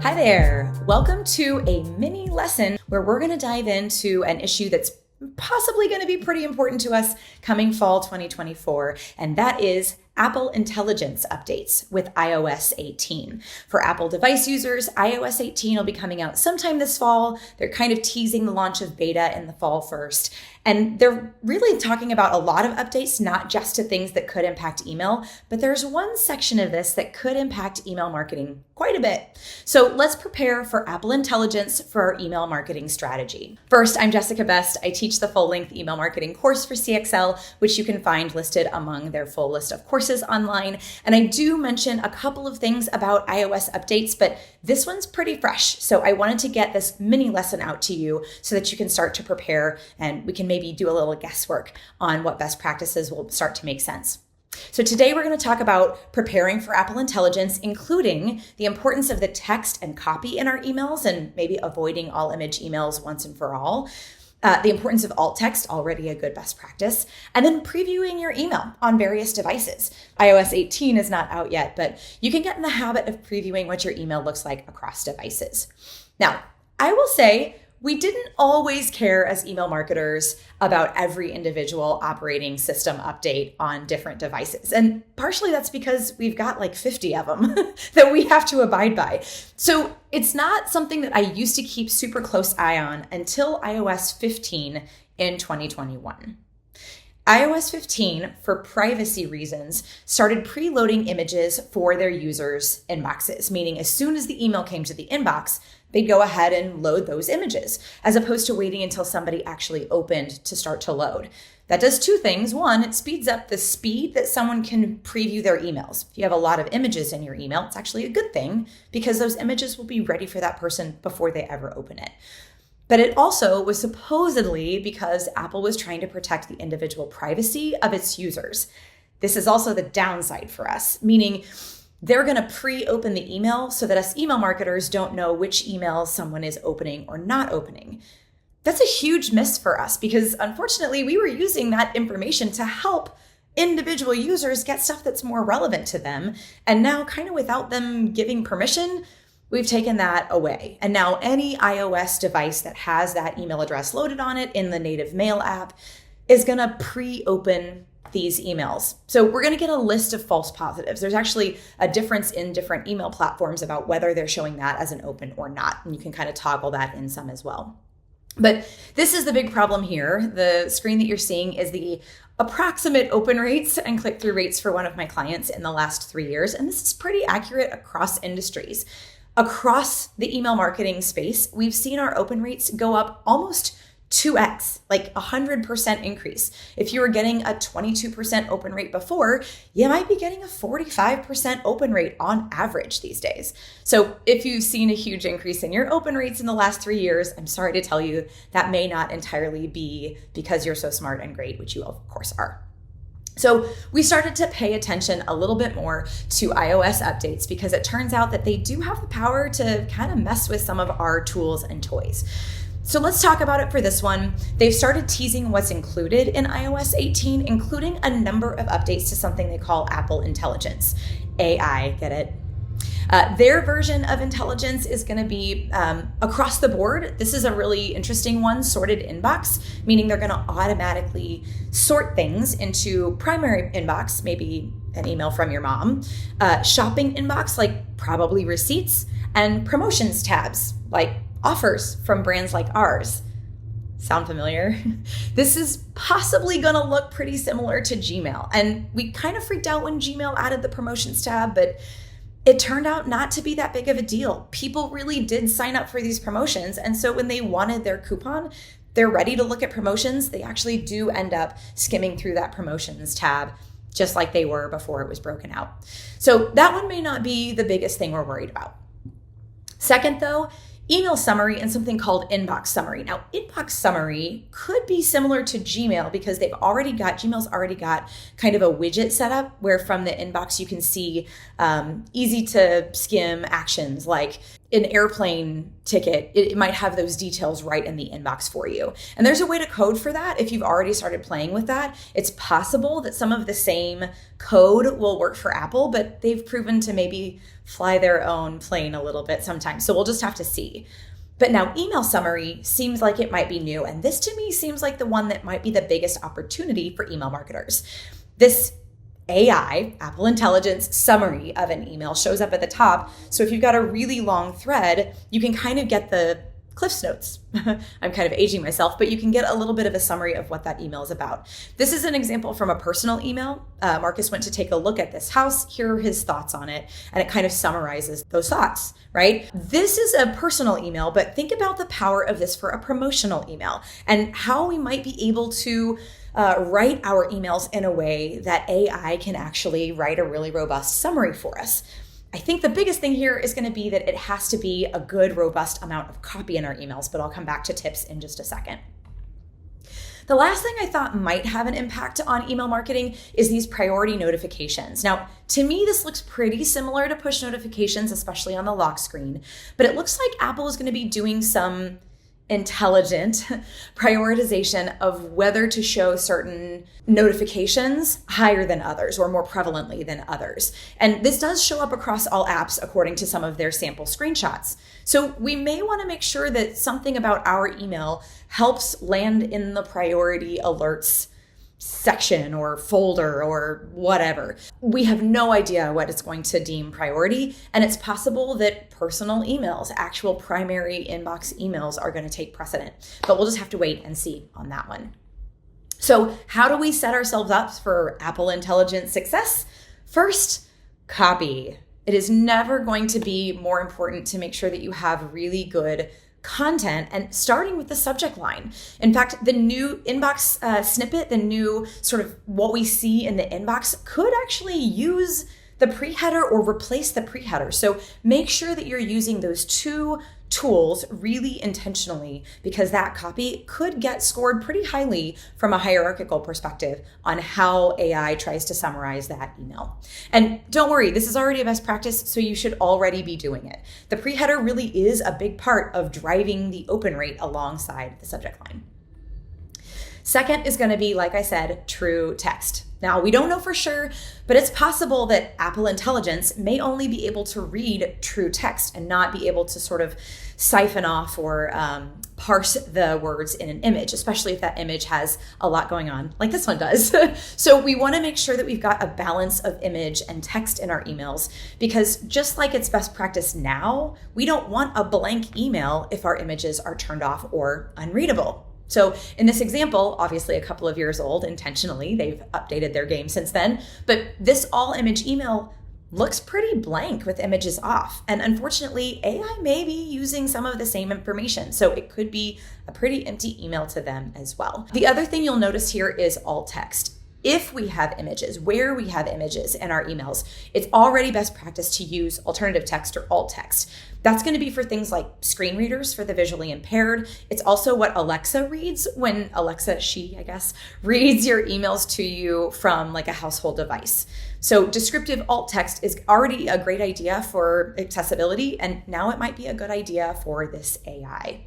Hi there. Welcome to a mini lesson where we're going to dive into an issue that's possibly going to be pretty important to us coming fall 2024, and that is Apple Intelligence updates with iOS 18. For Apple device users, iOS 18 will be coming out sometime this fall. They're kind of teasing the launch of beta in the fall first. And they're really talking about a lot of updates, not just to things that could impact email, but there's one section of this that could impact email marketing quite a bit. So let's prepare for Apple Intelligence for our email marketing strategy. First, I'm Jessica Best. I teach the full-length email marketing course for CXL, which you can find listed among their full list of courses online. And I do mention a couple of things about iOS updates, but this one's pretty fresh. So I wanted to get this mini lesson out to you so that you can start to prepare and we can maybe do a little guesswork on what best practices will start to make sense. So today we're going to talk about preparing for Apple Intelligence, including the importance of the text and copy in our emails and maybe avoiding all image emails once and for all. The importance of alt text, already a good best practice, and then previewing your email on various devices. iOS 18 is not out yet, but you can get in the habit of previewing what your email looks like across devices. Now, I will say we didn't always care as email marketers about every individual operating system update on different devices. And partially that's because we've got like 50 of them that we have to abide by. So it's not something that I used to keep super close eye on until iOS 15 in 2021. iOS 15, for privacy reasons, started preloading images for their users' inboxes, meaning as soon as the email came to the inbox, they'd go ahead and load those images, as opposed to waiting until somebody actually opened to start to load. That does two things. One, it speeds up the speed that someone can preview their emails. If you have a lot of images in your email, it's actually a good thing because those images will be ready for that person before they ever open it. But it also was supposedly because Apple was trying to protect the individual privacy of its users. This is also the downside for us, meaning they're going to pre-open the email so that us email marketers don't know which email someone is opening or not opening. That's a huge miss for us because unfortunately we were using that information to help individual users get stuff that's more relevant to them. And now kind of without them giving permission, we've taken that away. And now any iOS device that has that email address loaded on it in the native Mail app is going to pre-open these emails. So we're going to get a list of false positives. There's actually a difference in different email platforms about whether they're showing that as an open or not. And you can kind of toggle that in some as well. But this is the big problem here. The screen that you're seeing is the approximate open rates and click-through rates for one of my clients in the last 3 years. And this is pretty accurate across industries. Across the email marketing space, we've seen our open rates go up almost 2x, like 100% increase. If you were getting a 22% open rate before, you might be getting a 45% open rate on average these days. So if you've seen a huge increase in your open rates in the last 3 years, I'm sorry to tell you that may not entirely be because you're so smart and great, which you of course are. So we started to pay attention a little bit more to iOS updates because it turns out that they do have the power to kind of mess with some of our tools and toys. So let's talk about it for this one. They've started teasing what's included in iOS 18, including a number of updates to something they call Apple Intelligence. AI, get it? Their version of intelligence is going to be across the board. This is a really interesting one, sorted inbox, meaning they're going to automatically sort things into primary inbox, maybe an email from your mom, shopping inbox, like probably receipts, and promotions tabs, like offers from brands like ours. Sound familiar? This is possibly going to look pretty similar to Gmail. And we kind of freaked out when Gmail added the promotions tab, but it turned out not to be that big of a deal. People really did sign up for these promotions. And so when they wanted their coupon, they're ready to look at promotions. They actually do end up skimming through that promotions tab just like they were before it was broken out. So that one may not be the biggest thing we're worried about. Second, though, email summary and something called inbox summary. Now, inbox summary could be similar to Gmail because Gmail's already got kind of a widget set up where from the inbox you can see easy to skim actions like an airplane ticket, it might have those details right in the inbox for you. And there's a way to code for that. If you've already started playing with that, it's possible that some of the same code will work for Apple, but they've proven to maybe fly their own plane a little bit sometimes. So we'll just have to see. But now email summary seems like it might be new. And this to me seems like the one that might be the biggest opportunity for email marketers. This AI, Apple Intelligence summary of an email shows up at the top. So if you've got a really long thread, you can kind of get the Cliff's Notes. I'm kind of aging myself, but you can get a little bit of a summary of what that email is about. This is an example from a personal email. Marcus went to take a look at this house. Here are his thoughts on it, and it kind of summarizes those thoughts, right? This is a personal email, but think about the power of this for a promotional email and how we might be able to write our emails in a way that AI can actually write a really robust summary for us. I think the biggest thing here is going to be that it has to be a good, robust amount of copy in our emails, but I'll come back to tips in just a second. The last thing I thought might have an impact on email marketing is these priority notifications. Now, to me, this looks pretty similar to push notifications, especially on the lock screen, but it looks like Apple is going to be doing some intelligent prioritization of whether to show certain notifications higher than others or more prevalently than others. And this does show up across all apps according to some of their sample screenshots. So we may want to make sure that something about our email helps land in the priority alerts section or folder or whatever. We have no idea what it's going to deem priority, and it's possible that personal emails, actual primary inbox emails, are going to take precedent, but we'll just have to wait and see on that one. So how do we set ourselves up for Apple Intelligence success? First, copy. It is never going to be more important to make sure that you have really good content, and starting with the subject line. In fact, the new inbox snippet, the new sort of what we see in the inbox could actually use the pre-header or replace the pre-header. So make sure that you're using those two tools really intentionally, because that copy could get scored pretty highly from a hierarchical perspective on how AI tries to summarize that email. And don't worry, this is already a best practice, so you should already be doing it. The pre-header really is a big part of driving the open rate alongside the subject line. Second is going to be, like I said, true text. Now, we don't know for sure, but it's possible that Apple Intelligence may only be able to read true text and not be able to sort of siphon off or parse the words in an image, especially if that image has a lot going on, like this one does. So we want to make sure that we've got a balance of image and text in our emails, because just like it's best practice now, we don't want a blank email if our images are turned off or unreadable. So in this example, obviously a couple of years old, intentionally, they've updated their game since then, but this all image email looks pretty blank with images off. And unfortunately, AI may be using some of the same information, so it could be a pretty empty email to them as well. The other thing you'll notice here is alt text. If we have images, where we have images in our emails, it's already best practice to use alternative text or alt text. That's going to be for things like screen readers for the visually impaired. It's also what Alexa reads when Alexa, reads your emails to you from like a household device. So descriptive alt text is already a great idea for accessibility, and now it might be a good idea for this AI.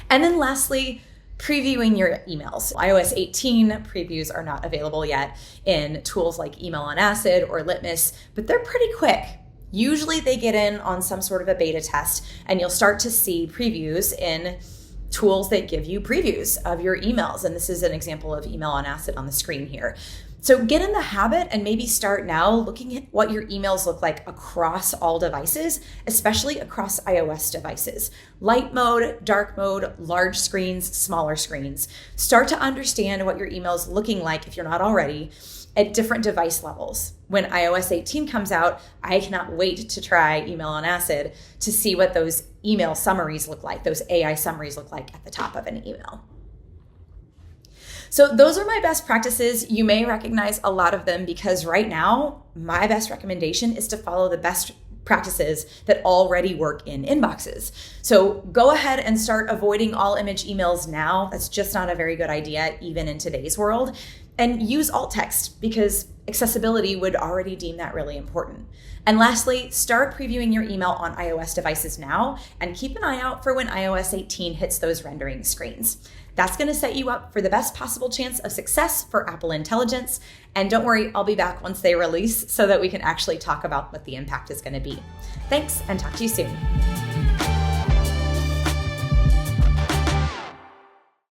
And then lastly, previewing your emails. iOS 18 previews are not available yet in tools like Email on Acid or Litmus, but they're pretty quick. Usually they get in on some sort of a beta test, and you'll start to see previews in tools that give you previews of your emails. And this is an example of Email on Acid on the screen here. So get in the habit and maybe start now looking at what your emails look like across all devices, especially across iOS devices. Light mode, dark mode, large screens, smaller screens. Start to understand what your email is looking like, if you're not already, at different device levels. When iOS 18 comes out, I cannot wait to try Email on Acid to see what those email summaries look like, those AI summaries look like at the top of an email. So those are my best practices. You may recognize a lot of them, because right now, my best recommendation is to follow the best practices that already work in inboxes. So go ahead and start avoiding all image emails now. That's just not a very good idea, even in today's world. And use alt text, because accessibility would already deem that really important. And lastly, start previewing your email on iOS devices now and keep an eye out for when iOS 18 hits those rendering screens. That's going to set you up for the best possible chance of success for Apple Intelligence. And don't worry, I'll be back once they release so that we can actually talk about what the impact is going to be. Thanks, and talk to you soon.